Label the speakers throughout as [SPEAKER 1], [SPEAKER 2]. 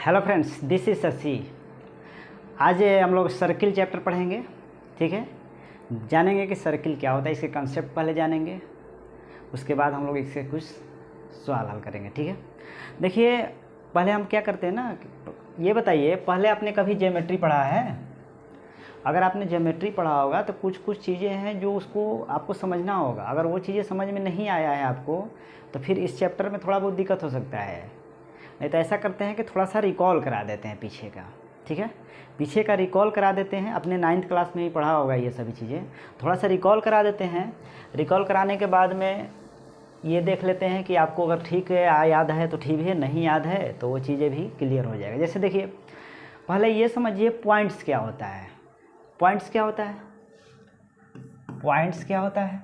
[SPEAKER 1] Hello friends, this is Shashi. आज हम लोग सर्किल चैप्टर पढ़ेंगे। ठीक है, जानेंगे कि सर्किल क्या होता है, इसके कंसेप्ट पहले जानेंगे, उसके बाद हम लोग इससे कुछ सवाल हल करेंगे। ठीक है, देखिए पहले हम क्या करते हैं ना, ये बताइए पहले आपने कभी ज्योमेट्री पढ़ा है? अगर आपने ज्योमेट्री पढ़ा होगा तो कुछ कुछ चीज़ें हैं जो उसको आपको समझना होगा। अगर वो चीज़ें समझ में नहीं आया है आपको तो फिर इस चैप्टर में थोड़ा बहुत दिक्कत हो सकता है। नहीं तो ऐसा करते हैं कि थोड़ा सा रिकॉल करा देते हैं पीछे का। ठीक है, पीछे का रिकॉल करा देते हैं। अपने 9th क्लास में ही पढ़ा होगा ये सभी चीज़ें, थोड़ा सा रिकॉल करा देते हैं। रिकॉल कराने के बाद में ये देख लेते हैं कि आपको अगर ठीक है याद है तो ठीक है, नहीं याद है तो वो चीज़ें भी क्लियर हो जाएगा। जैसे देखिए पहले ये समझिए पॉइंट्स क्या होता है। पॉइंट्स क्या होता है? पॉइंट्स क्या होता है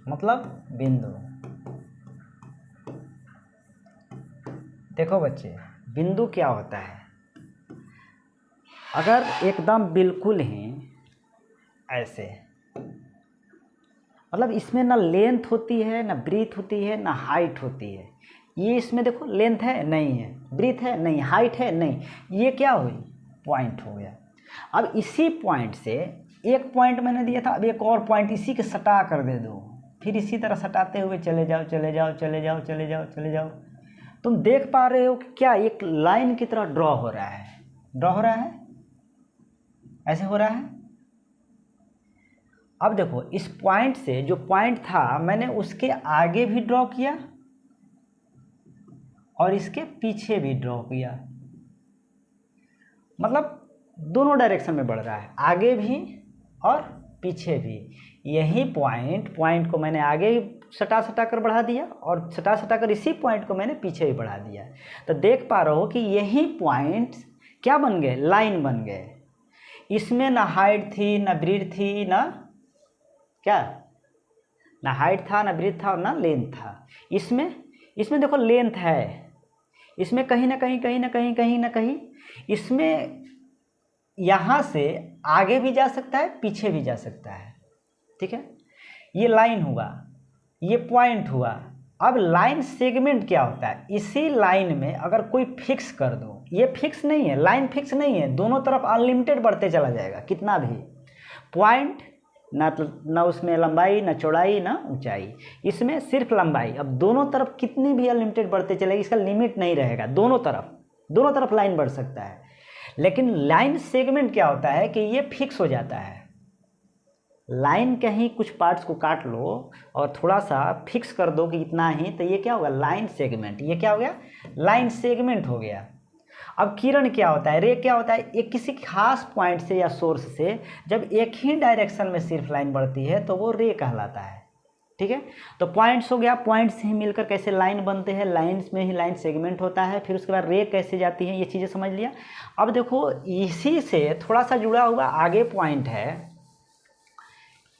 [SPEAKER 1] मतलब बिंदु। देखो बच्चे, बिंदु क्या होता है? अगर एकदम बिल्कुल ही ऐसे, मतलब इसमें ना लेंथ होती है, ना ब्रीथ होती है, ना हाइट होती है। ये इसमें देखो लेंथ है नहीं है, ब्रीथ है नहीं, हाइट है नहीं, ये क्या हुई? पॉइंट हो गया। अब इसी पॉइंट से एक पॉइंट मैंने दिया था, अब एक और पॉइंट इसी के सटा कर दे दो, फिर इसी तरह सटाते हुए चले जाओ चले जाओ चले जाओ चले जाओ चले जाओ। तुम देख पा रहे हो कि क्या एक लाइन की तरह ड्रॉ हो रहा है? ड्रॉ हो रहा है, ऐसे हो रहा है। अब देखो इस पॉइंट से जो पॉइंट था मैंने उसके आगे भी ड्रॉ किया और इसके पीछे भी ड्रॉ किया, मतलब दोनों डायरेक्शन में बढ़ रहा है, आगे भी और पीछे भी। यही पॉइंट को मैंने आगे सटा सटा कर बढ़ा दिया और सटा सटा कर इसी पॉइंट को मैंने पीछे भी बढ़ा दिया। तो देख पा रहे हो कि यही पॉइंट्स क्या बन गए? लाइन बन गए। इसमें ना हाइट थी, ना ब्रीथ थी, ना क्या, ना हाइट था, ना ब्रीथ था और ना लेंथ था। इसमें देखो लेंथ है, इसमें कहीं ना कहीं इसमें यहाँ से आगे भी जा सकता है, पीछे भी जा सकता है। ठीक है, ये लाइन हुआ, ये पॉइंट हुआ। अब लाइन सेगमेंट क्या होता है? इसी लाइन में अगर कोई फिक्स कर दो, ये फिक्स नहीं है, लाइन फिक्स नहीं है, दोनों तरफ अनलिमिटेड बढ़ते चला जाएगा, कितना भी पॉइंट, ना उसमें लंबाई, ना चौड़ाई, ना ऊंचाई, इसमें सिर्फ लंबाई। अब दोनों तरफ कितनी भी अनलिमिटेड बढ़ते चलेगी, इसका लिमिट नहीं रहेगा, दोनों तरफ लाइन बढ़ सकता है। लेकिन लाइन सेगमेंट क्या होता है कि ये फिक्स हो जाता है। लाइन के ही कुछ पार्ट्स को काट लो और थोड़ा सा फिक्स कर दो कि इतना ही, तो ये क्या होगा? Line segment. ये क्या हो गया? लाइन सेगमेंट हो गया। अब किरण क्या होता है? रे क्या होता है? एक किसी खास पॉइंट से या सोर्स से जब एक ही डायरेक्शन में सिर्फ लाइन बढ़ती है तो वो रे कहलाता है। ठीक है, तो पॉइंट्स हो गया, पॉइंट्स ही मिलकर कैसे लाइन बनते हैं, लाइन्स में ही लाइन सेगमेंट होता है। फिर उसके बाद रे कैसे जाती है, ये चीज़ें समझ लिया। अब देखो इसी से थोड़ा सा जुड़ा हुआ आगे पॉइंट है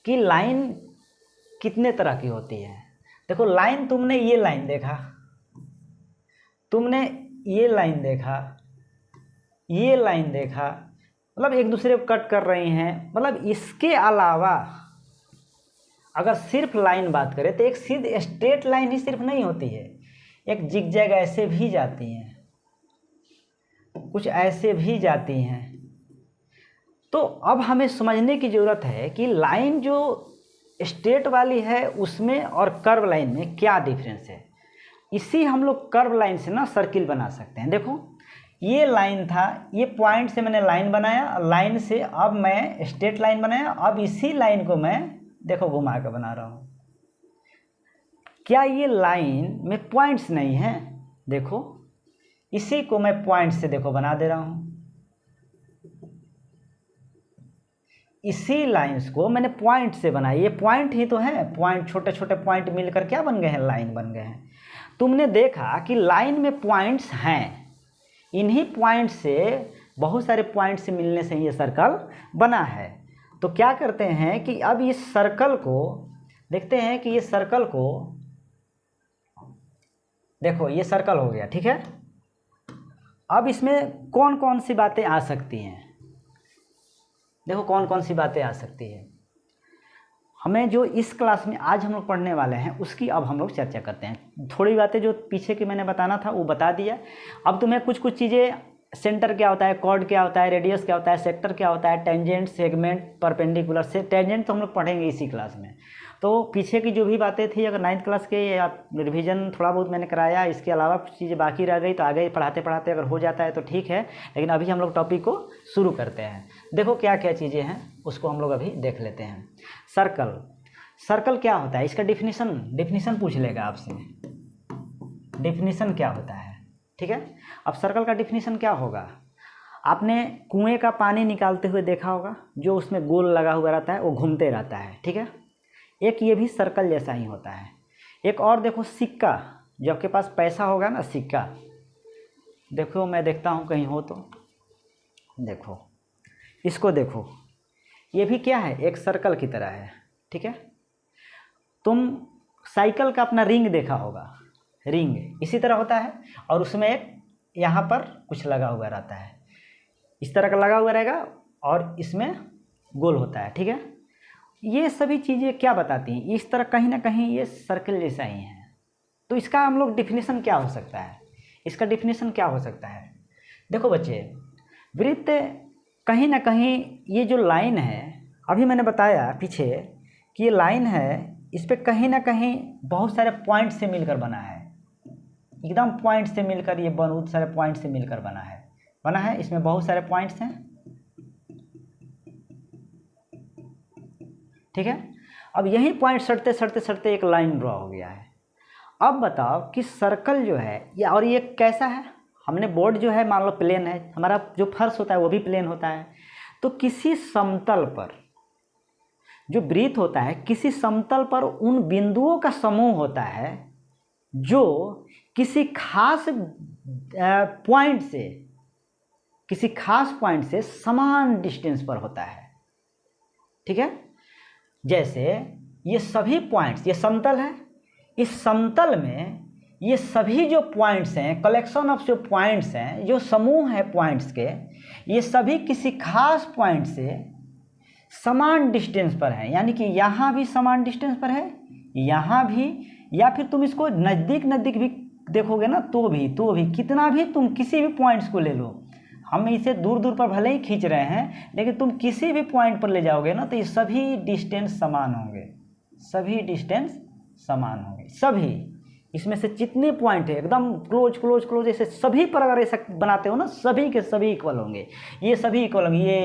[SPEAKER 1] कि लाइन कितने तरह की होती है। देखो लाइन, तुमने ये लाइन देखा, तुमने ये लाइन देखा, ये लाइन देखा, मतलब एक दूसरे को कट कर रही हैं। मतलब इसके अलावा अगर सिर्फ लाइन बात करें तो एक सीधी स्ट्रेट लाइन ही सिर्फ नहीं होती है, एक जिगजैग ऐसे भी जाती हैं, कुछ ऐसे भी जाती हैं। तो अब हमें समझने की ज़रूरत है कि लाइन जो स्ट्रेट वाली है उसमें और कर्व लाइन में क्या डिफरेंस है। इसी हम लोग कर्व लाइन से ना सर्किल बना सकते हैं। देखो ये लाइन था, ये पॉइंट से मैंने लाइन बनाया, लाइन से अब मैं स्ट्रेट लाइन बनाया, अब इसी लाइन को मैं देखो घुमा के बना रहा हूँ। क्या ये लाइन में पॉइंट्स नहीं है? देखो इसी को मैं पॉइंट से देखो बना दे रहा हूँ, इसी लाइंस को मैंने पॉइंट से बनाया। ये पॉइंट ही तो है, पॉइंट छोटे छोटे पॉइंट मिलकर क्या बन गए हैं? लाइन बन गए हैं। तुमने देखा कि लाइन में पॉइंट्स हैं, इन्हीं पॉइंट से बहुत सारे पॉइंट से मिलने से ये सर्कल बना है। तो क्या करते हैं कि अब इस सर्कल को देखते हैं कि ये सर्कल को देखो, ये सर्कल हो गया। ठीक है, अब इसमें कौन कौन सी बातें आ सकती हैं? देखो कौन कौन सी बातें आ सकती है। हमें जो इस क्लास में आज हम लोग पढ़ने वाले हैं उसकी अब हम लोग चर्चा करते हैं। थोड़ी बातें जो पीछे की मैंने बताना था वो बता दिया। अब तुम्हें कुछ कुछ चीज़ें, सेंटर क्या होता है, कॉर्ड क्या होता है, रेडियस क्या होता है, सेक्टर क्या होता है, टेंजेंट, सेगमेंट, परपेंडिकुलर से टेंजेंट तो हम लोग पढ़ेंगे इसी क्लास में। तो पीछे की जो भी बातें थी, अगर 9th क्लास के या रिवीजन थोड़ा बहुत मैंने कराया, इसके अलावा कुछ चीज़ें बाकी रह गई तो आगे पढ़ाते पढ़ाते अगर हो जाता है तो ठीक है, लेकिन अभी हम लोग टॉपिक को शुरू करते हैं। देखो क्या क्या चीज़ें हैं उसको हम लोग अभी देख लेते हैं। सर्कल, सर्कल क्या होता है, इसका डिफिनीशन पूछ लेगा आपसे, डिफिनीशन क्या होता है, ठीक है। अब सर्कल का डिफिनीशन क्या होगा, आपने कुएं का पानी निकालते हुए देखा होगा, जो उसमें गोल लगा हुआ रहता है वो घूमते रहता है, ठीक है। एक ये भी सर्कल जैसा ही होता है। एक और देखो सिक्का, जो आपके पास पैसा होगा ना, सिक्का, देखो मैं देखता हूँ कहीं हो तो, देखो इसको देखो, ये भी क्या है, एक सर्कल की तरह है, ठीक है। तुम साइकिल का अपना रिंग देखा होगा, रिंग इसी तरह होता है और उसमें एक यहाँ पर कुछ लगा हुआ रहता है, इस तरह का लगा हुआ रहेगा और इसमें गोल होता है, ठीक है। ये सभी चीज़ें क्या बताती हैं, इस तरह कहीं ना कहीं ये सर्कल जैसा ही है। तो इसका हम लोग डिफिनीशन क्या हो सकता है, इसका डिफिनीशन क्या हो सकता है, देखो बच्चे, वृत्त कहीं ना कहीं ये जो लाइन है, अभी मैंने बताया पीछे कि ये लाइन है, इस पर कहीं ना कहीं बहुत सारे पॉइंट से मिलकर बना है, एकदम पॉइंट से मिलकर, ये बहुत सारे पॉइंट से मिलकर बना है, इसमें बहुत सारे पॉइंट्स हैं, ठीक है। अब यही पॉइंट सटते सटते सटते एक लाइन ड्रॉ हो गया है। अब बताओ कि सर्कल जो है ये, और ये कैसा है, हमने बोर्ड जो है मान लो प्लेन है, हमारा जो फर्श होता है वो भी प्लेन होता है, तो किसी समतल पर जो वृत्त होता है, किसी समतल पर उन बिंदुओं का समूह होता है जो किसी खास पॉइंट से समान डिस्टेंस पर होता है, ठीक है। जैसे ये सभी पॉइंट्स, ये समतल है, इस समतल में ये सभी जो पॉइंट्स हैं, कलेक्शन ऑफ जो पॉइंट्स हैं, जो समूह है पॉइंट्स के, ये सभी किसी खास पॉइंट से समान डिस्टेंस पर है, यानी कि यहाँ भी समान डिस्टेंस पर है, यहाँ भी, या फिर तुम इसको नज़दीक नज़दीक भी देखोगे ना तो भी कितना भी तुम किसी भी पॉइंट्स को ले लो, हम इसे दूर दूर पर भले ही खींच रहे हैं, लेकिन तुम किसी भी पॉइंट पर ले जाओगे ना तो ये सभी डिस्टेंस समान होंगे, सभी इसमें से जितने पॉइंट है एकदम क्लोज ऐसे सभी पर अगर ऐसा बनाते हो ना, सभी के सभी इक्वल होंगे, ये सभी इक्वल होंगे,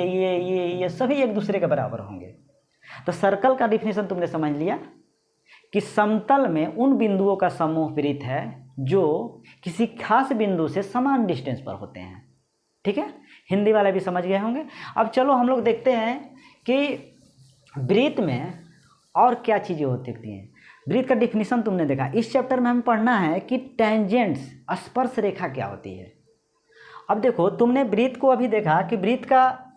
[SPEAKER 1] ये सभी एक दूसरे के बराबर होंगे। तो सर्कल का डिफिनीशन तुमने समझ लिया कि समतल में उन बिंदुओं का समूह वृत्त है जो किसी खास बिंदु से समान डिस्टेंस पर होते हैं, ठीक है। हिंदी वाले भी समझ गए होंगे। अब चलो हम लोग देखते हैं कि वृत्त में और क्या चीज़ें होती हैं। वृत्त का डिफिनीशन तुमने देखा, इस चैप्टर में हमें पढ़ना है कि टेंजेंट्स, स्पर्श रेखा क्या होती है। अब देखो तुमने वृत्त को अभी देखा कि वृत्त का,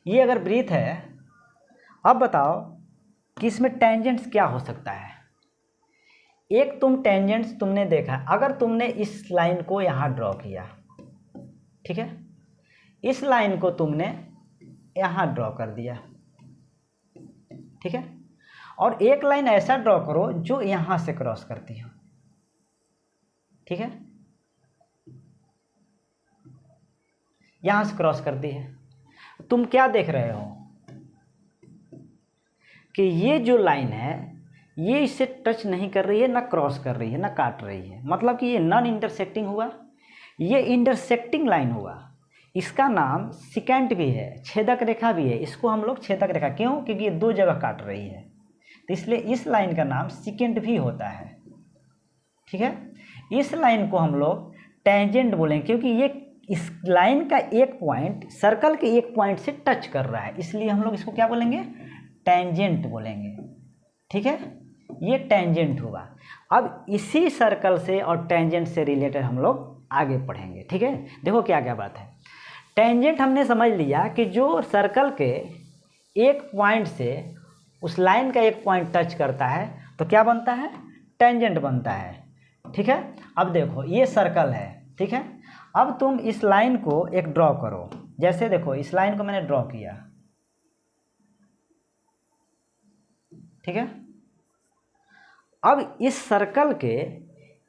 [SPEAKER 1] ये अगर वृत्त है, अब बताओ कि इसमें टेंजेंट्स क्या हो सकता है। एक तुम टेंजेंट्स तुमने देखा, अगर तुमने इस लाइन को यहाँ ड्रॉ किया, ठीक है, इस लाइन को तुमने यहाँ ड्रॉ कर दिया, ठीक है, और एक लाइन ऐसा ड्रॉ करो जो यहाँ से क्रॉस करती हो, ठीक है, यहाँ से क्रॉस करती है। तुम क्या देख रहे हो कि ये जो लाइन है ये इससे टच नहीं कर रही है, ना क्रॉस कर रही है, ना काट रही है, मतलब कि ये नॉन इंटरसेक्टिंग हुआ, ये इंटरसेक्टिंग लाइन हुआ। इसका नाम सिकेंट भी है, छेदक रेखा भी है, इसको हम लोग छेदक रेखा, क्यों, क्योंकि ये दो जगह काट रही है, तो इसलिए इस लाइन का नाम सिकेंट भी होता है, ठीक है। इस लाइन को हम लोग टेंजेंट बोलेंगे, क्योंकि ये इस लाइन का एक पॉइंट सर्कल के एक पॉइंट से टच कर रहा है, इसलिए हम लोग इसको क्या बोलेंगे, टेंजेंट बोलेंगे, ठीक है। ये टेंजेंट हुआ। अब इसी सर्कल से और टेंजेंट से रिलेटेड हम लोग आगे पढ़ेंगे, ठीक है। देखो क्या क्या बात है। टेंजेंट हमने समझ लिया कि जो सर्कल के एक पॉइंट से उस लाइन का एक पॉइंट टच करता है तो क्या बनता है, टेंजेंट बनता है, ठीक है। अब देखो ये सर्कल है, ठीक है। अब तुम इस लाइन को एक ड्रॉ करो, जैसे देखो इस लाइन को मैंने ड्रॉ किया, ठीक है। अब इस सर्कल के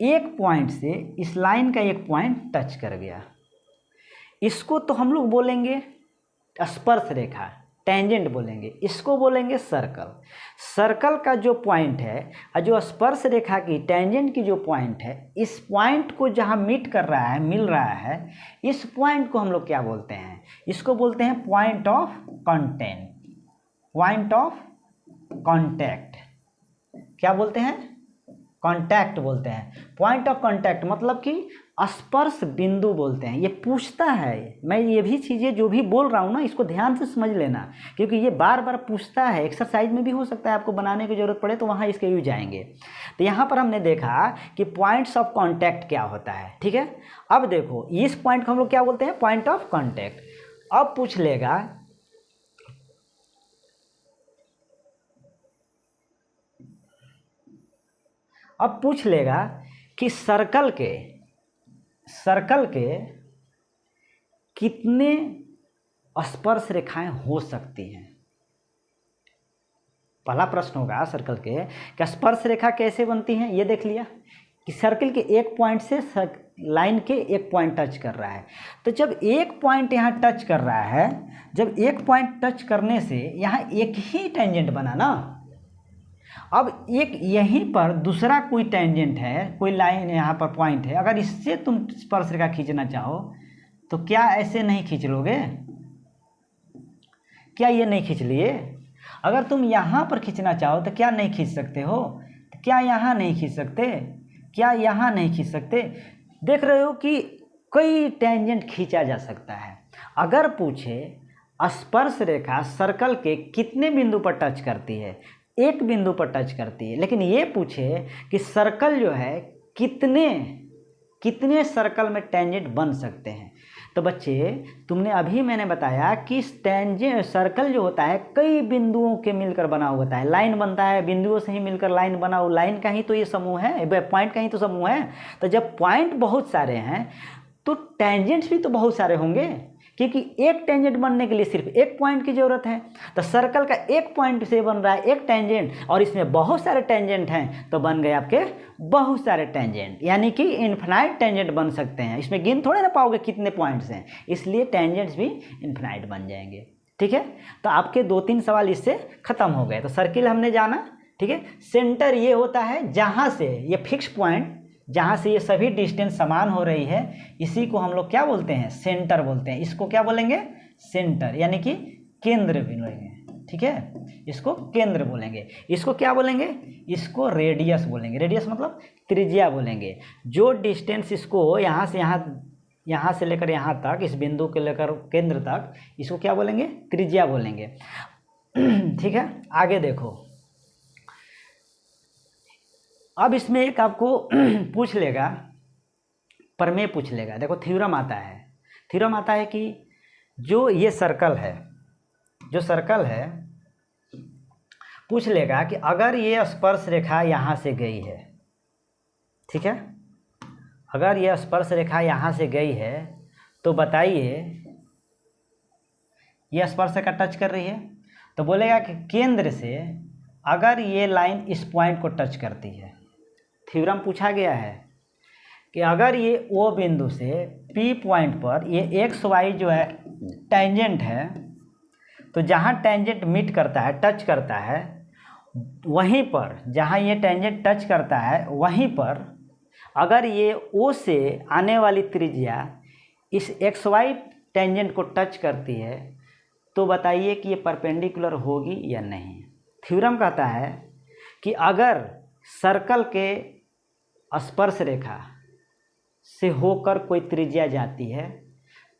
[SPEAKER 1] एक पॉइंट से इस लाइन का एक पॉइंट टच कर गया, इसको तो हम लोग बोलेंगे स्पर्श रेखा, टेंजेंट बोलेंगे, इसको बोलेंगे सर्कल। सर्कल का जो पॉइंट है और जो स्पर्श रेखा की टेंजेंट की जो पॉइंट है, इस पॉइंट को जहाँ मीट कर रहा है, मिल रहा है, इस पॉइंट को हम लोग क्या बोलते हैं? इसको बोलते हैं point of contact, point of contact. क्या बोलते हैं? कांटेक्ट बोलते हैं। पॉइंट ऑफ कांटेक्ट मतलब कि स्पर्श बिंदु बोलते हैं। ये पूछता है, मैं ये भी चीज़ें जो भी बोल रहा हूँ ना, इसको ध्यान से समझ लेना, क्योंकि ये बार बार पूछता है। एक्सरसाइज में भी हो सकता है आपको बनाने की ज़रूरत पड़े तो वहाँ इसके यूज जाएंगे। तो यहाँ पर हमने देखा कि पॉइंट्स ऑफ कांटेक्ट क्या होता है, ठीक है। अब देखो इस पॉइंट को हम लोग क्या बोलते हैं? Point of contact. अब पूछ लेगा कि सर्कल के कितने स्पर्श रेखाएं हो सकती हैं। पहला प्रश्न होगा सर्कल के कि स्पर्श रेखा कैसे बनती हैं। ये देख लिया कि सर्कल के एक पॉइंट से लाइन के एक पॉइंट टच कर रहा है। तो जब एक पॉइंट यहाँ टच कर रहा है, जब एक पॉइंट टच करने से यहाँ एक ही टेंजेंट बना ना, अब एक यहीं पर दूसरा कोई टेंजेंट है, कोई लाइन यहाँ पर पॉइंट है, अगर इससे तुम स्पर्श रेखा खींचना चाहो तो क्या ऐसे नहीं खींच लोगे? क्या ये नहीं खींच लिए? अगर तुम यहाँ पर खींचना चाहो तो क्या नहीं खींच सकते हो? क्या यहाँ नहीं खींच सकते? क्या यहाँ नहीं खींच सकते? देख रहे हो कि कई टेंजेंट खींचा जा सकता है। अगर पूछे स्पर्श रेखा सर्कल के कितने बिंदु पर टच करती है, एक बिंदु पर टच करती है, लेकिन ये पूछे कि सर्कल जो है कितने सर्कल में टेंजेंट बन सकते हैं। तो बच्चे तुमने अभी मैंने बताया कि टेंजेंट सर्कल जो होता है कई बिंदुओं के मिलकर बना हुआ होता है। लाइन बनता है, बिंदुओं से ही मिलकर लाइन बना हुआ, लाइन का ही तो ये समूह है, पॉइंट का ही तो समूह है। तो जब पॉइंट बहुत सारे हैं तो टेंजेंट्स भी तो बहुत सारे होंगे, क्योंकि एक टेंजेंट बनने के लिए सिर्फ एक पॉइंट की ज़रूरत है। तो सर्कल का एक पॉइंट से बन रहा है एक टेंजेंट, और इसमें बहुत सारे टेंजेंट हैं तो बन गए आपके बहुत सारे टेंजेंट, यानी कि इन्फिनाइट टेंजेंट बन सकते हैं। इसमें गिन थोड़े ना पाओगे कितने पॉइंट्स हैं, इसलिए टेंजेंट्स भी इन्फिनाइट बन जाएंगे, ठीक है। तो आपके 2-3 सवाल इससे ख़त्म हो गए। तो सर्किल हमने जाना, ठीक है। सेंटर ये होता है जहाँ से ये फिक्स पॉइंट, जहाँ से ये सभी डिस्टेंस समान हो रही है, इसी को हम लोग क्या बोलते हैं? सेंटर बोलते हैं। इसको क्या बोलेंगे? सेंटर, यानी कि केंद्र भी बोलेंगे, ठीक है। इसको केंद्र बोलेंगे। इसको क्या बोलेंगे? इसको रेडियस बोलेंगे। रेडियस मतलब त्रिज्या बोलेंगे। जो डिस्टेंस इसको यहाँ से लेकर यहाँ तक, इस बिंदु के लेकर केंद्र तक, इसको क्या बोलेंगे? त्रिज्या बोलेंगे, ठीक है। आगे देखो, अब इसमें एक आपको पूछ लेगा, प्रमेय पूछ लेगा। देखो थ्योरम आता है कि जो ये सर्कल है, जो सर्कल है, पूछ लेगा कि अगर ये स्पर्श रेखा यहाँ से गई है, ठीक है, अगर ये स्पर्श रेखा यहाँ से गई है तो बताइए ये स्पर्श रेखा टच कर रही है, तो बोलेगा कि केंद्र से अगर ये लाइन इस पॉइंट को टच करती है, थ्योरम पूछा गया है कि अगर ये ओ बिंदु से P पॉइंट पर ये एक्स वाई जो है टेंजेंट है, तो जहाँ टेंजेंट मीट करता है, टच करता है, वहीं पर जहाँ ये टेंजेंट टच करता है वहीं पर अगर ये O से आने वाली त्रिज्या इस एक्स वाई टेंजेंट को टच करती है तो बताइए कि ये परपेंडिकुलर होगी या नहीं। थ्योरम कहता है कि अगर सर्कल के स्पर्श रेखा से होकर कोई त्रिज्या जाती है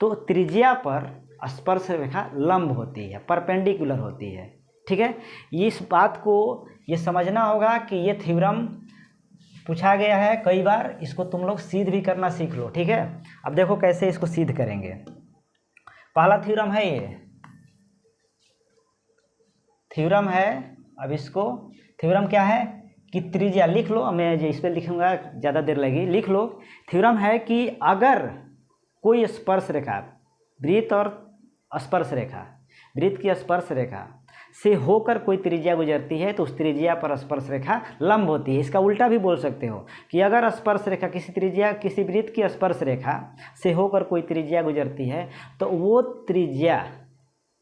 [SPEAKER 1] तो त्रिज्या पर स्पर्श रेखा लंब होती है, परपेंडिकुलर होती है, ठीक है। इस बात को ये समझना होगा कि ये थ्योरम पूछा गया है कई बार, इसको तुम लोग सिद्ध भी करना सीख लो, ठीक है। अब देखो कैसे इसको सिद्ध करेंगे। पहला थ्योरम है, ये थ्योरम है। अब इसको थ्योरम क्या है कि त्रिज्या लिख लो, मैं इस पर लिखूंगा ज़्यादा देर लगेगी, लिख लो। थ्योरम है कि अगर कोई स्पर्श रेखा, वृत्त और स्पर्श रेखा, वृत्त की स्पर्श रेखा से होकर कोई त्रिज्या गुजरती है तो उस त्रिज्या पर स्पर्श रेखा लंब होती है। इसका उल्टा भी बोल सकते हो कि अगर स्पर्श रेखा किसी वृत्त की स्पर्श रेखा से होकर कोई त्रिज्या गुजरती है तो वो त्रिज्या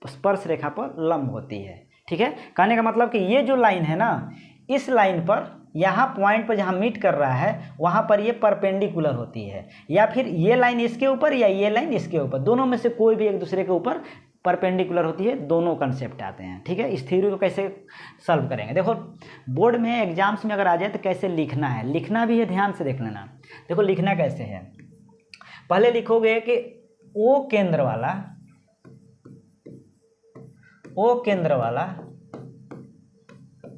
[SPEAKER 1] स्पर्श रेखा पर लंब होती है। ठीक है, कहने का मतलब कि ये जो लाइन है ना, इस लाइन पर यहाँ पॉइंट पर जहाँ मीट कर रहा है वहाँ पर ये परपेंडिकुलर होती है, या फिर ये लाइन इसके ऊपर या ये लाइन इसके ऊपर, दोनों में से कोई भी एक दूसरे के ऊपर परपेंडिकुलर होती है। दोनों कंसेप्ट आते हैं। ठीक है, इस थ्योरी को कैसे सॉल्व करेंगे, देखो बोर्ड में एग्जाम्स में अगर आ जाए तो कैसे लिखना है, लिखना भी है, ध्यान से देख लेना। देखो लिखना कैसे है, पहले लिखोगे कि ओ केंद्र वाला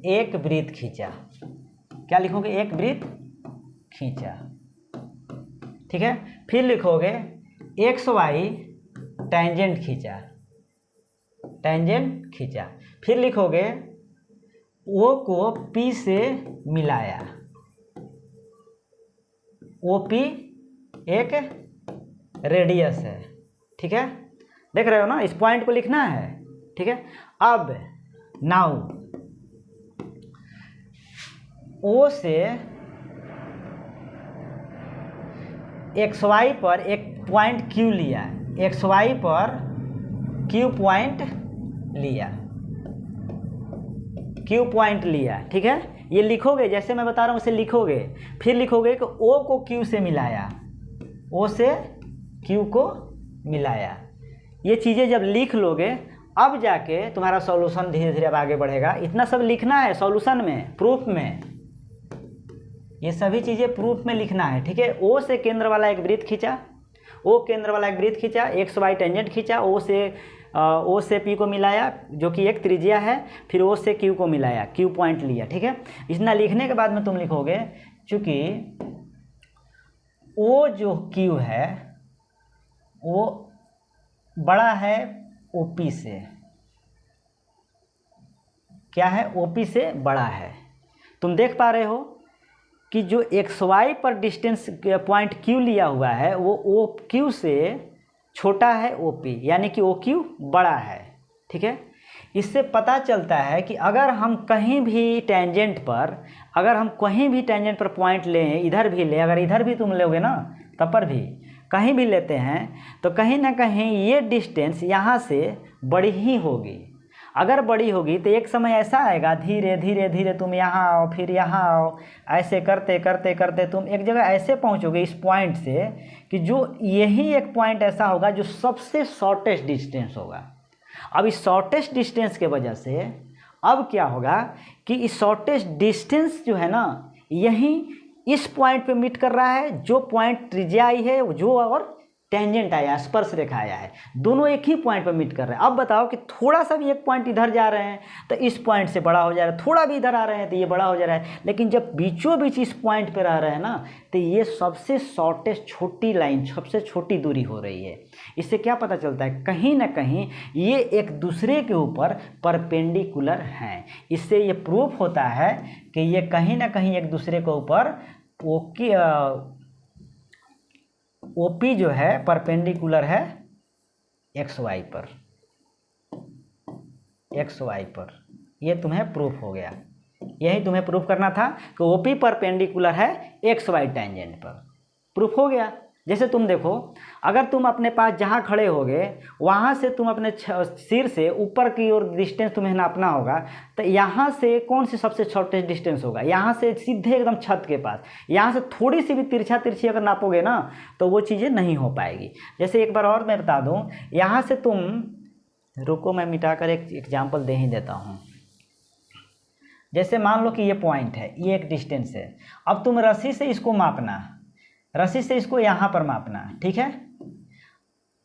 [SPEAKER 1] एक वृत्त खींचा। क्या लिखोगे, एक वृत्त खींचा। ठीक है, फिर लिखोगे एक्स वाई टेंजेंट खींचा। फिर लिखोगे ओ को पी से मिलाया। ओ पी एक रेडियस है। ठीक है, देख रहे हो ना, इस पॉइंट को लिखना है। ठीक है, अब नाउ ओ से एक्स वाई पर एक पॉइंट क्यू लिया, एक्स वाई पर क्यू पॉइंट लिया। ठीक है, ये लिखोगे जैसे मैं बता रहा हूँ उसे लिखोगे। फिर लिखोगे कि ओ को क्यू से मिलाया, ओ से क्यू को मिलाया। ये चीज़ें जब लिख लोगे अब जाके तुम्हारा सॉल्यूशन धीरे धीरे अब आगे बढ़ेगा। इतना सब लिखना है सॉल्यूशन में, प्रूफ में, ये सभी चीज़ें प्रूफ में लिखना है। ठीक है, ओ से केंद्र वाला एक वृत्त खींचा, एक्स वाई टेंजेंट खींचा, ओ से पी को मिलाया जो कि एक त्रिज्या है, फिर ओ से क्यू को मिलाया, क्यू पॉइंट लिया। ठीक है, इतना लिखने के बाद में तुम लिखोगे चूँकि ओ जो क्यू है वो बड़ा है ओपी से, क्या है, ओपी से बड़ा है। तुम देख पा रहे हो कि जो एक्स वाई पर डिस्टेंस पॉइंट क्यू लिया हुआ है वो ओ क्यू से छोटा है ओपी, यानी कि ओ क्यू बड़ा है। ठीक है, इससे पता चलता है कि अगर हम कहीं भी टेंजेंट पर पॉइंट लें, इधर भी ले, अगर इधर भी तुम लोगे ना तब पर भी कहीं भी लेते हैं तो कहीं ना कहीं ये डिस्टेंस यहाँ से बड़ी ही होगी। अगर बड़ी होगी तो एक समय ऐसा आएगा धीरे धीरे धीरे तुम यहाँ आओ, फिर यहाँ आओ, ऐसे करते करते करते तुम एक जगह ऐसे पहुँचोगे इस पॉइंट से कि जो यही एक पॉइंट ऐसा होगा जो सबसे शॉर्टेस्ट डिस्टेंस होगा। अब इस शॉर्टेस्ट डिस्टेंस के वजह से अब क्या होगा कि इस शॉर्टेस्ट डिस्टेंस जो है ना यही इस पॉइंट पे मीट कर रहा है, जो पॉइंट त्रिज्या आई है जो और टेंजेंट आया है, स्पर्श रेखा आया है, दोनों एक ही पॉइंट पर मीट कर रहे हैं। अब बताओ कि थोड़ा सा भी एक पॉइंट इधर जा रहे हैं तो इस पॉइंट से बड़ा हो जा रहा है, थोड़ा भी इधर आ रहे हैं तो ये बड़ा हो जा रहा है, लेकिन जब बीचों बीच इस पॉइंट पर रह रहे हैं ना तो ये सबसे शॉर्टेस्ट छोटी लाइन, सबसे छोटी दूरी हो रही है। इससे क्या पता चलता है, कहीं ना कहीं ये एक दूसरे के ऊपर परपेंडिकुलर हैं। इससे ये प्रूफ होता है कि ये कहीं ना कहीं एक दूसरे के ऊपर ओपी जो है परपेंडिकुलर है एक्स वाई पर। ये तुम्हें प्रूफ हो गया। यही तुम्हें प्रूफ करना था कि ओपी परपेंडिकुलर है एक्स वाई टेंजेंट पर। प्रूफ हो गया। जैसे तुम देखो, अगर तुम अपने पास जहाँ खड़े होगे वहाँ से तुम अपने सिर से ऊपर की ओर डिस्टेंस तुम्हें नापना होगा, तो यहाँ से कौन सी सबसे शॉर्टेस्ट डिस्टेंस होगा, यहाँ से सीधे एकदम छत के पास। यहाँ से थोड़ी सी भी तिरछी अगर नापोगे ना तो वो चीज़ें नहीं हो पाएगी। जैसे एक बार और मैं बता दूँ, यहाँ से तुम, रुको मैं मिटाकर एक एग्जाम्पल दे ही देता हूँ। जैसे मान लो कि ये पॉइंट है, ये एक डिस्टेंस है। अब तुम रस्सी से इसको मापना, रस्सी से इसको यहाँ पर मापना, ठीक है,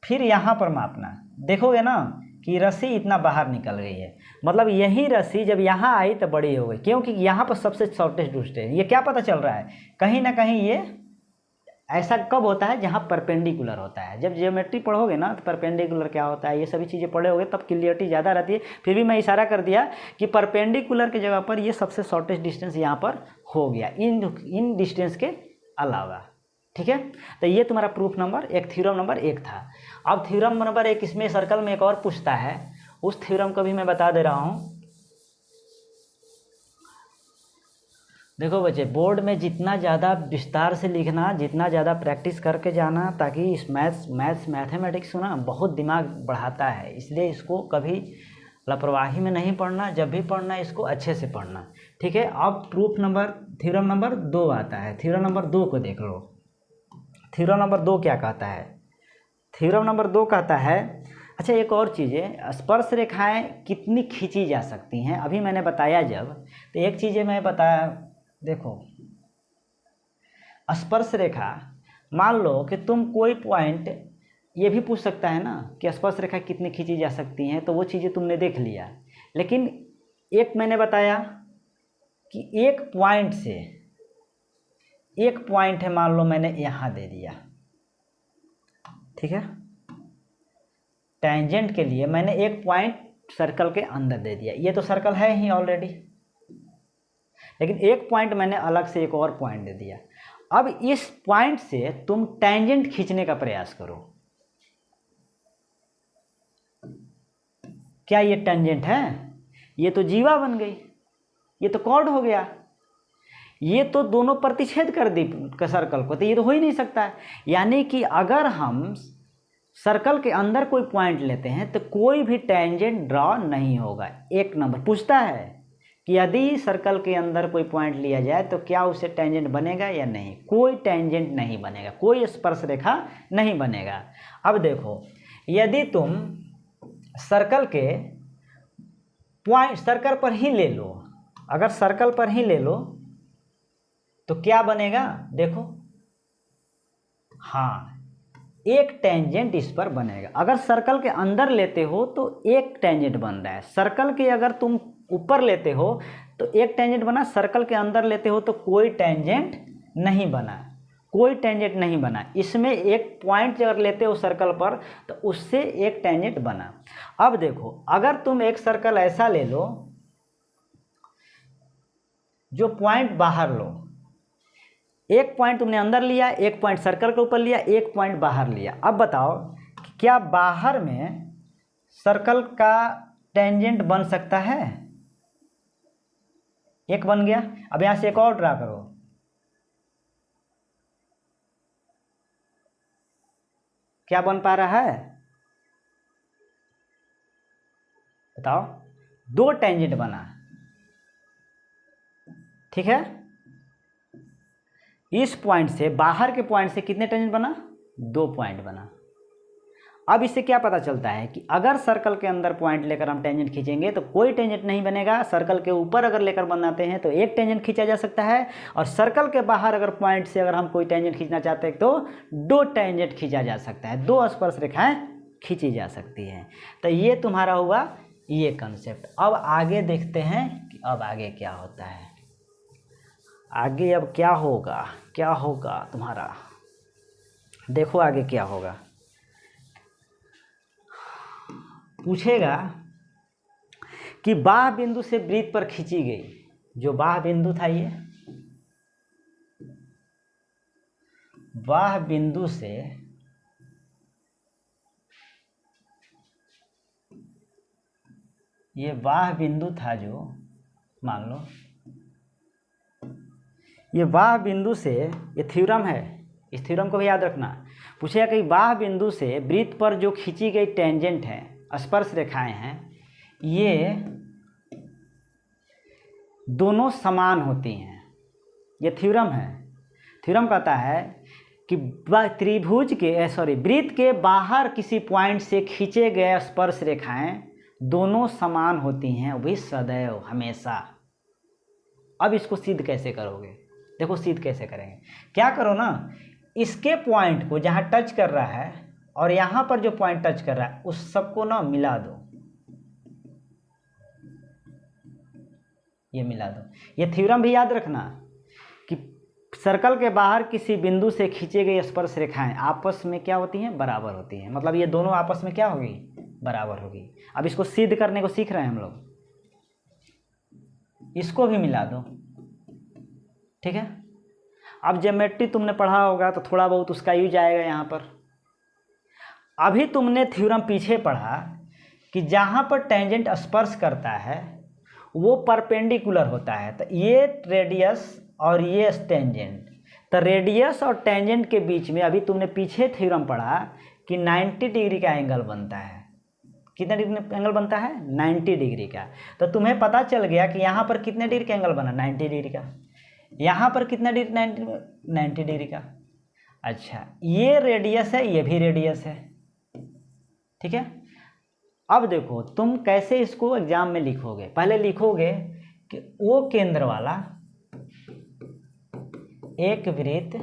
[SPEAKER 1] फिर यहाँ पर मापना। देखोगे ना कि रस्सी इतना बाहर निकल गई है, मतलब यही रस्सी जब यहाँ आई तो बड़ी हो गई, क्योंकि यहाँ पर सबसे शॉर्टेस्ट डिस्टेंस है। ये क्या पता चल रहा है, कहीं ना कहीं ये ऐसा कब होता है जहाँ परपेंडिकुलर होता है। जब ज्योमेट्री पढ़ोगे ना तो परपेंडिकुलर क्या होता है ये सभी चीज़ें पढ़े होगे तब क्लियरिटी ज़्यादा रहती है। फिर भी मैं इशारा कर दिया कि परपेंडिकुलर की जगह पर ये सबसे शॉर्टेस्ट डिस्टेंस यहाँ पर हो गया इन डिस्टेंस के अलावा। ठीक है, तो ये तुम्हारा प्रूफ नंबर एक, थ्योरम नंबर 1 था। अब थ्योरम नंबर 1 इसमें सर्कल में एक और पूछता है, उस थ्योरम को भी मैं बता दे रहा हूँ। देखो बच्चे, बोर्ड में जितना ज़्यादा विस्तार से लिखना, जितना ज़्यादा प्रैक्टिस करके जाना, ताकि इस मैथमेटिक्स ना बहुत दिमाग बढ़ाता है, इसलिए इसको कभी लापरवाही में नहीं पढ़ना, जब भी पढ़ना इसको अच्छे से पढ़ना, ठीक है। अब थ्योरम नंबर 2 आता है। थ्योरम नंबर 2 को देख लो। थ्योरम नंबर 2 क्या कहता है? थ्योरम नंबर 2 कहता है, अच्छा एक और चीज़ है, स्पर्श रेखाएं कितनी खींची जा सकती हैं। अभी मैंने बताया जब, तो एक चीज़ मैं बताया, देखो स्पर्श रेखा, मान लो कि तुम कोई पॉइंट, ये भी पूछ सकता है ना कि स्पर्श रेखा कितनी खींची जा सकती हैं, तो वो चीज़ें तुमने देख लिया, लेकिन एक मैंने बताया कि एक पॉइंट से, एक पॉइंट है, मान लो मैंने यहाँ दे दिया, ठीक है, टेंजेंट के लिए मैंने एक पॉइंट सर्कल के अंदर दे दिया, ये तो सर्कल है ही ऑलरेडी, लेकिन एक पॉइंट मैंने अलग से एक और पॉइंट दे दिया। अब इस पॉइंट से तुम टेंजेंट खींचने का प्रयास करो। क्या ये टेंजेंट है? ये तो जीवा बन गई, ये तो कॉर्ड हो गया, ये तो दोनों प्रतिच्छेद कर दी सर्कल को, तो ये तो हो ही नहीं सकता है। यानी कि अगर हम सर्कल के अंदर कोई पॉइंट लेते हैं तो कोई भी टेंजेंट ड्रॉ नहीं होगा। एक नंबर पूछता है कि यदि सर्कल के अंदर कोई पॉइंट लिया जाए तो क्या उसे टेंजेंट बनेगा या नहीं? कोई टेंजेंट नहीं बनेगा, कोई स्पर्श रेखा नहीं बनेगा। अब देखो, यदि तुम सर्कल के पॉइंट सर्कल पर ही ले लो, अगर सर्कल पर ही ले लो तो क्या बनेगा? देखो, हाँ, एक टेंजेंट इस पर बनेगा। अगर सर्कल के अंदर लेते हो तो एक टेंजेंट बन रहा है, सर्कल के अगर तुम ऊपर लेते हो तो एक टेंजेंट बना, सर्कल के अंदर लेते हो तो कोई टेंजेंट नहीं बना, कोई टेंजेंट नहीं बना। इसमें एक पॉइंट अगर लेते हो सर्कल पर तो उससे एक टेंजेंट बना। अब देखो, अगर तुम एक सर्कल ऐसा ले लो जो पॉइंट बाहर लो, एक पॉइंट तुमने अंदर लिया, एक पॉइंट सर्कल के ऊपर लिया, एक पॉइंट बाहर लिया। अब बताओ क्या बाहर में सर्कल का टेंजेंट बन सकता है? एक बन गया। अब यहां से एक और ड्रा करो, क्या बन पा रहा है? बताओ। दो टेंजेंट बना, ठीक है। इस पॉइंट से, बाहर के पॉइंट से कितने टेंजेंट बना? 2 पॉइंट बना। अब इससे क्या पता चलता है कि अगर सर्कल के अंदर पॉइंट लेकर हम टेंजेंट खींचेंगे तो कोई टेंजेंट नहीं बनेगा। सर्कल के ऊपर अगर लेकर बनाते हैं तो एक टेंजेंट खींचा जा सकता है, और सर्कल के बाहर अगर पॉइंट से अगर हम कोई टेंजेंट खींचना चाहते हैं तो 2 टेंजेंट खींचा जा सकता है, 2 स्पर्श रेखाएं खींची जा सकती हैं। तो ये तुम्हारा हुआ ये कंसेप्ट। अब आगे देखते हैं कि अब आगे क्या होता है। आगे अब क्या होगा, क्या होगा तुम्हारा, देखो आगे क्या होगा। पूछेगा कि बाह बिंदु से वृत्त पर खींची गई, जो बाह बिंदु था, ये बाह बिंदु से ये बाह बिंदु था, जो मान लो ये बाह बिंदु से, ये थ्योरम है, इस थ्योरम को भी याद रखना। पूछेगा कि बाह बिंदु से वृत्त पर जो खींची गई टेंजेंट है, स्पर्श रेखाएं हैं, ये दोनों समान होती हैं। ये थ्योरम है। थ्योरम कहता है कि त्रिभुज के वृत्त के बाहर किसी पॉइंट से खींचे गए स्पर्श रेखाएं दोनों समान होती हैं, वो भी सदैव, हमेशा। अब इसको सिद्ध कैसे करोगे? देखो सिद्ध कैसे करेंगे। क्या करो ना, इसके पॉइंट को जहाँ टच कर रहा है और यहाँ पर जो पॉइंट टच कर रहा है उस सबको ना मिला दो, ये मिला दो। ये थ्योरम भी याद रखना कि सर्कल के बाहर किसी बिंदु से खींचे गए स्पर्श रेखाएं आपस में क्या होती हैं? बराबर होती हैं। मतलब ये दोनों आपस में क्या होगी? बराबर होगी। अब इसको सिद्ध करने को सीख रहे हैं हम लोग, इसको भी मिला दो, ठीक है। अब ज्योमेट्री तुमने पढ़ा होगा तो थोड़ा बहुत उसका यूज आएगा यहाँ पर। अभी तुमने थ्योरम पीछे पढ़ा कि जहाँ पर टेंजेंट स्पर्श करता है वो परपेंडिकुलर होता है, तो ये रेडियस और ये टेंजेंट। तो रेडियस और टेंजेंट के बीच में अभी तुमने पीछे थ्योरम पढ़ा कि 90 डिग्री का एंगल बनता है। कितना डिग्री एंगल बनता है? 90 डिग्री का। तो तुम्हें पता चल गया कि यहाँ पर कितने डिग्री का एंगल बना? 90 डिग्री का। यहाँ पर कितना डिग्री? 90 डिग्री का। अच्छा, ये रेडियस है, ये भी रेडियस है, ठीक है। अब देखो तुम कैसे इसको एग्जाम में लिखोगे। पहले लिखोगे कि ओ केंद्र वाला एक वृत्त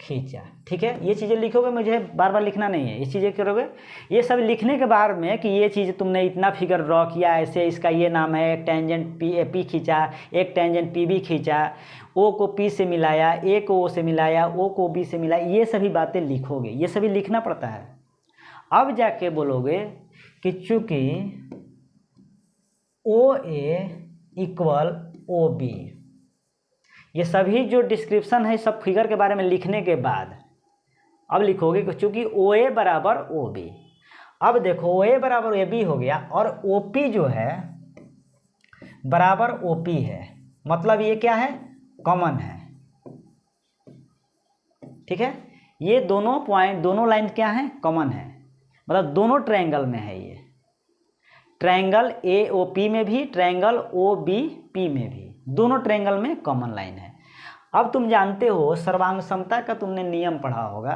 [SPEAKER 1] खींचा, ठीक है। ये चीज़ें लिखोगे, मुझे बार बार लिखना नहीं है, ये चीज़ें करोगे। ये सब लिखने के बाद में कि ये चीज़ तुमने इतना फिगर ड्रॉ किया, ऐसे इसका ये नाम है, एक टेंजेंट पी खींचा, एक टेंजेंट पी बी खींचा, ओ को पी से मिलाया, ए को ओ से मिलाया, ओ को बी से मिलाया, ये सभी बातें लिखोगे। ये सभी लिखना पड़ता है। अब जाके बोलोगे कि चूँकि ओ ए इक्वल ओ बी, ये सभी जो डिस्क्रिप्शन है सब फिगर के बारे में लिखने के बाद अब लिखोगे कि चूँकि ओ ए बराबर ओ बी। अब देखो ओ ए बराबर ए बी हो गया और ओ पी जो है बराबर ओ पी है, मतलब ये क्या है? कॉमन है, ठीक है। ये दोनों पॉइंट, दोनों लाइन क्या है? कॉमन है, मतलब दोनों ट्रायंगल में है। ये ट्रायंगल ए ओ पी में भी, ट्रायंगल ओ बी पी में भी, दोनों ट्रायंगल में कॉमन लाइन है। अब तुम जानते हो सर्वांग समता का तुमने नियम पढ़ा होगा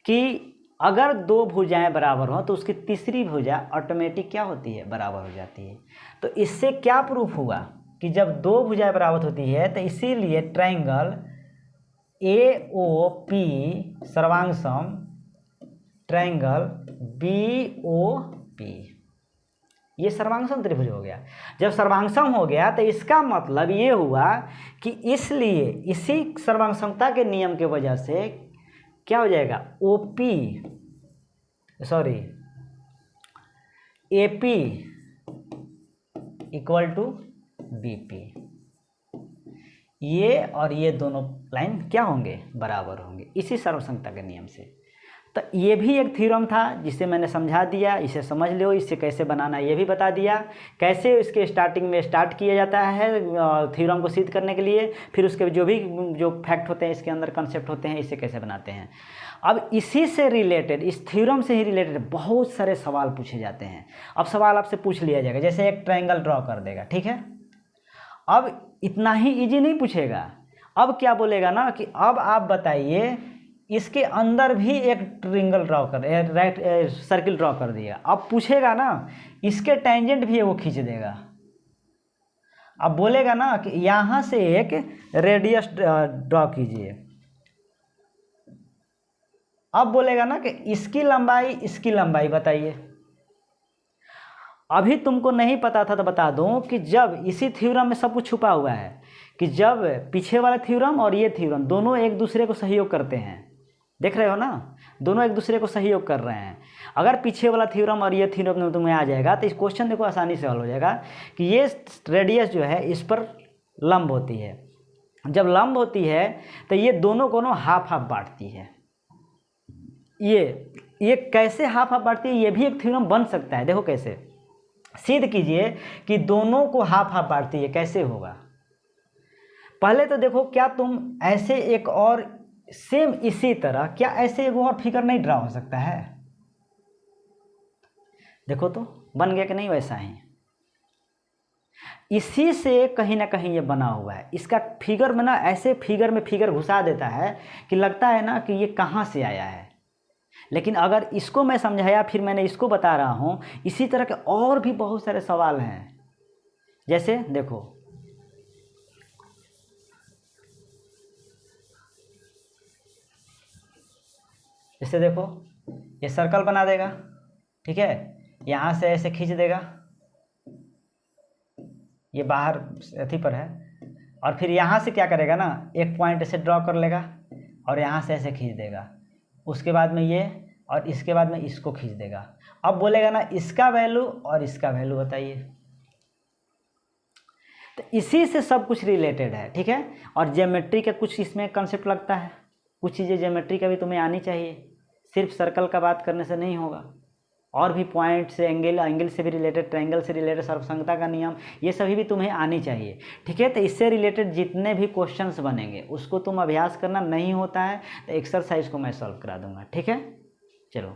[SPEAKER 1] कि अगर दो भुजाएं बराबर हो तो उसकी तीसरी भुजा ऑटोमेटिक क्या होती है? बराबर हो जाती है। तो इससे क्या प्रूफ हुआ कि जब दो भुजाएं बराबर होती है तो इसीलिए ट्रायंगल ए ओ पी सर्वांग सम ट्रायंगल बी ओ पी, ये सर्वांगसम त्रिभुज हो गया। जब सर्वांगसम हो गया तो इसका मतलब ये हुआ कि इसलिए इसी सर्वांगसमता के नियम के वजह से क्या हो जाएगा? OP sorry AP equal to BP, ये और ये दोनों लाइन क्या होंगे? बराबर होंगे, इसी सर्वसंगता के नियम से। तो ये भी एक थ्योरम था जिसे मैंने समझा दिया, इसे समझ लो, इसे कैसे बनाना ये भी बता दिया, कैसे इसके स्टार्टिंग में स्टार्ट किया जाता है थ्योरम को सिद्ध करने के लिए, फिर उसके जो फैक्ट होते हैं इसके अंदर कंसेप्ट होते हैं, इसे कैसे बनाते हैं। अब इसी से रिलेटेड, इस थ्योरम से ही रिलेटेड बहुत सारे सवाल पूछे जाते हैं। अब सवाल आपसे पूछ लिया जाएगा, जैसे एक ट्रायंगल ड्रॉ कर देगा, ठीक है। अब इतना ही इजी नहीं पूछेगा, अब क्या बोलेगा ना कि अब आप बताइए इसके अंदर भी एक ट्रायंगल ड्रॉ कर, राइट सर्किल ड्रॉ कर दिया। अब पूछेगा ना इसके टेंजेंट भी वो खींच देगा। अब बोलेगा ना कि यहाँ से एक रेडियस ड्रॉ कीजिए। अब बोलेगा ना कि इसकी लंबाई बताइए। अभी तुमको नहीं पता था तो बता दूं कि जब इसी थ्योरम में सब कुछ छुपा हुआ है कि जब पीछे वाला थ्योरम और ये थ्योरम दोनों एक दूसरे को सहयोग करते हैं, देख रहे हो ना, दोनों एक दूसरे को सहयोग कर रहे हैं। अगर पीछे वाला थ्योरम और ये थ्योरम में तुम्हें आ जाएगा तो इस क्वेश्चन देखो आसानी से हल हो जाएगा कि ये रेडियस जो है इस पर लंब होती है। जब लंब होती है तो ये दोनों हाफ हाफ बांटती है। ये कैसे हाफ हाफ बांटती है ये भी एक थ्योरम बन सकता है। देखो कैसे सिद्ध कीजिए कि दोनों को हाफ हाफ बांटती है, कैसे होगा। पहले तो देखो क्या तुम ऐसे एक और सेम इसी तरह क्या ऐसे एक और फिगर नहीं ड्रा हो सकता है? देखो तो बन गया कि नहीं? वैसा ही इसी से कहीं ना कहीं ये बना हुआ है। इसका फिगर में ना ऐसे फिगर घुसा देता है कि लगता है ना कि ये कहाँ से आया है। लेकिन अगर इसको मैं समझाया, फिर मैंने इसको बता रहा हूँ, इसी तरह के और भी बहुत सारे सवाल हैं। जैसे देखो ये सर्कल बना देगा, ठीक है, यहाँ से ऐसे खींच देगा, ये बाहर अथी पर है, और फिर यहाँ से क्या करेगा ना एक पॉइंट ऐसे ड्रॉ कर लेगा और यहाँ से ऐसे खींच देगा। उसके बाद में ये और इसके बाद में इसको खींच देगा। अब बोलेगा ना इसका वैल्यू और इसका वैल्यू बताइए। तो इसी से सब कुछ रिलेटेड है, ठीक है। और ज्योमेट्री का कुछ इसमें कंसेप्ट लगता है, कुछ चीज़ें ज्योमेट्री का भी तुम्हें आनी चाहिए, सिर्फ सर्कल का बात करने से नहीं होगा, और भी पॉइंट से एंगल, एंगल से भी रिलेटेड, ट्रायंगल से रिलेटेड, सर्वसंगता का नियम, ये सभी भी तुम्हें आनी चाहिए। ठीक है, तो इससे रिलेटेड जितने भी क्वेश्चंस बनेंगे उसको तुम अभ्यास करना, नहीं होता है तो एक्सरसाइज को मैं सॉल्व करा दूंगा। ठीक है, चलो।